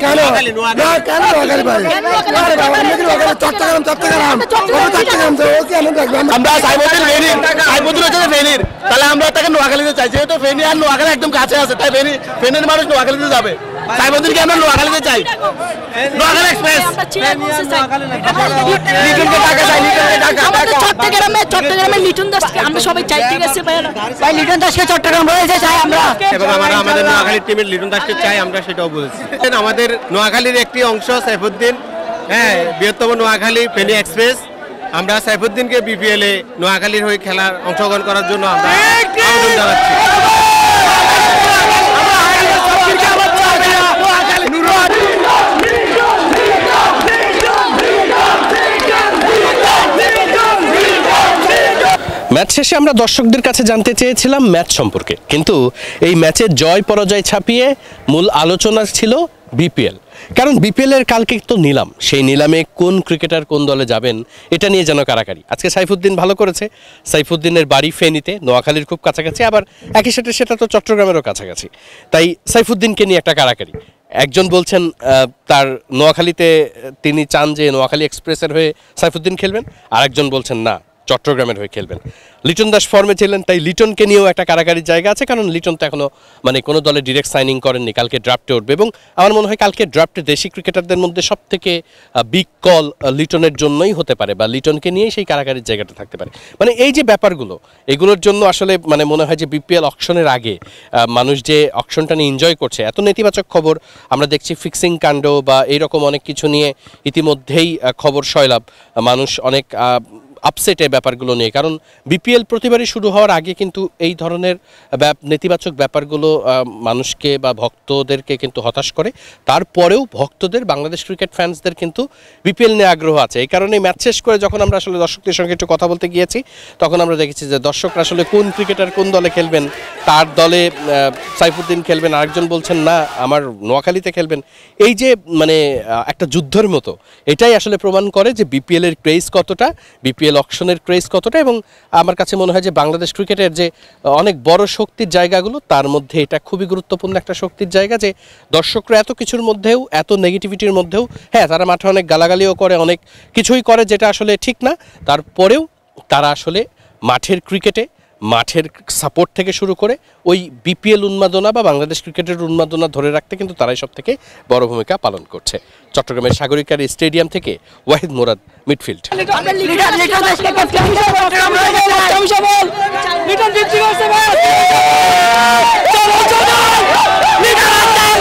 কেন না কেন নোয়াখালী ভাই আমরা সাইবুদ্দিন হচ্ছে ফেনীর, তাহলে আমরা তাকে নোয়াখালীতে চাই, যেহেতু ফেনী আর নোয়াখালী একদম কাছে আছে, তাই ফেনীর মানুষ নোয়াখালীতে যাবে। সাইবুদ্দিনকে আমরা নোয়াখালীতে চাই, নোয়াখালী এক্সপ্রেস। চট্টগ্রামের লিটন দাসকে আমরা সবাই চাই, ঠিক আছে ভাই? লিটন দাসকে চট্টগ্রাম বলেছে চাই আমরা, এবং আমরা আমাদের নোয়াখালী টিমের লিটন দাসকে চাই, আমরা সেটাও বলেছি। আমাদের নোয়াখালীর একটি অংশ সাইফুদ্দিন, হ্যাঁ, বৃহত্তম নোয়াখালী ফেনী এক্সপ্রেস। আমরা সাইফুদ্দিনকে বিপিএল এ নোয়াখালীর হয়ে খেলার অংশগ্রহণ করার জন্য আমরা আবেদন জানাচ্ছি। ম্যাচ শেষে আমরা দর্শকদের কাছে জানতে চেয়েছিলাম ম্যাচ সম্পর্কে, কিন্তু এই ম্যাচের জয় পরাজয় ছাপিয়ে মূল আলোচনা ছিল বিপিএল। কারণ বিপিএল এর কালকে তো নিলাম, সেই নিলামে কোন ক্রিকেটার কোন দলে যাবেন এটা নিয়ে যেন কারাকারি। আজকে সাইফুদ্দিন ভালো করেছে, সাইফুদ্দিনের বাড়ি ফেনীতে, নোয়াখালীর খুব কাছাকাছি, আবার একই সাথে সেটা তো চট্টগ্রামেরও কাছাকাছি, তাই সাইফুদ্দিনকে নিয়ে একটা কারাকারি। একজন বলছেন তার নোয়াখালীতে তিনি চান যে নোয়াখালী এক্সপ্রেসের হয়ে সাইফুদ্দিন খেলবেন, আর একজন বলছেন না চট্টগ্রামের হয়ে খেলবেন। লিটন দাস ফর্মে ছিলেন, তাই লিটনকে নিয়েও একটা কারাকারির জায়গা আছে, কারণ লিটন তো এখনো কোনো দলে ডিরেক্ট সাইনিং করেননি, কালকে ড্রাফটে উঠবে। এবং আমার মনে হয় কালকে ড্রাফটে দেশি ক্রিকেটারদের মধ্যে সব থেকে বিগ কল লিটনের জন্যই হতে পারে, বা লিটনকে নিয়েই সেই কারাকারির জায়গাটা থাকতে পারে। এই যে ব্যাপারগুলো, এগুলোর জন্য আসলে মনে হয় যে বিপিএল অকশনের আগে মানুষ যে অকশনটা নিয়ে এনজয় করছে, এত নেতিবাচক খবর আমরা দেখছি, ফিক্সিং কাণ্ড বা এইরকম অনেক কিছু নিয়ে ইতিমধ্যেই খবর সয়লাভ, মানুষ অনেক আপসেট এই ব্যাপারগুলো নিয়ে। কারণ বিপিএল প্রতিবারই শুরু হওয়ার আগে কিন্তু এই ধরনের নেতিবাচক ব্যাপারগুলো মানুষকে বা ভক্তদেরকে কিন্তু হতাশ করে। তারপরেও ভক্তদের, বাংলাদেশ ক্রিকেট ফ্যান্সদের কিন্তু বিপিএল নিয়ে আগ্রহ আছে। এই কারণে ম্যাচ শেষ করে যখন আমরা আসলে দর্শকদের সঙ্গে একটু কথা বলতে গিয়েছি, তখন আমরা দেখেছি যে দর্শকরা আসলে কোন ক্রিকেটার কোন দলে খেলবেন, তার দলে সাইফুদ্দিন খেলবেন, আরেকজন বলছেন না আমার নোয়াখালীতে খেলবেন। এই যে একটা যুদ্ধের মতো, এটাই আসলে প্রমাণ করে যে বিপিএল এর ক্রেজ কতটা, বিপিএল অকশনের ক্রেজ কতটা। এবং আমার কাছে মনে হয় যে বাংলাদেশ ক্রিকেটের যে অনেক বড় শক্তির জায়গাগুলো, তার মধ্যে এটা খুবই গুরুত্বপূর্ণ একটা শক্তির জায়গা, যে দর্শকরা এত কিছুর মধ্যেও, এত নেগেটিভিটির মধ্যেও, হ্যাঁ তারা মাঠে অনেক গালাগালিও করে, অনেক কিছুই করে যেটা আসলে ঠিক না, তারপরেও তারা আসলে মাঠের ক্রিকেটে, মাঠের সাপোর্ট থেকে শুরু করে ওই বিপিএল উন্মাদনা বা বাংলাদেশ ক্রিকেটের উন্মাদনা ধরে রাখতে কিন্তু তারাই সব থেকে বড় ভূমিকা পালন করছে। চট্টগ্রামের সাগরিকার স্টেডিয়াম থেকে ওয়াহিদ মুরাদ, মিডফিল্ড।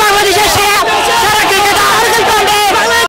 বাংলাদেশের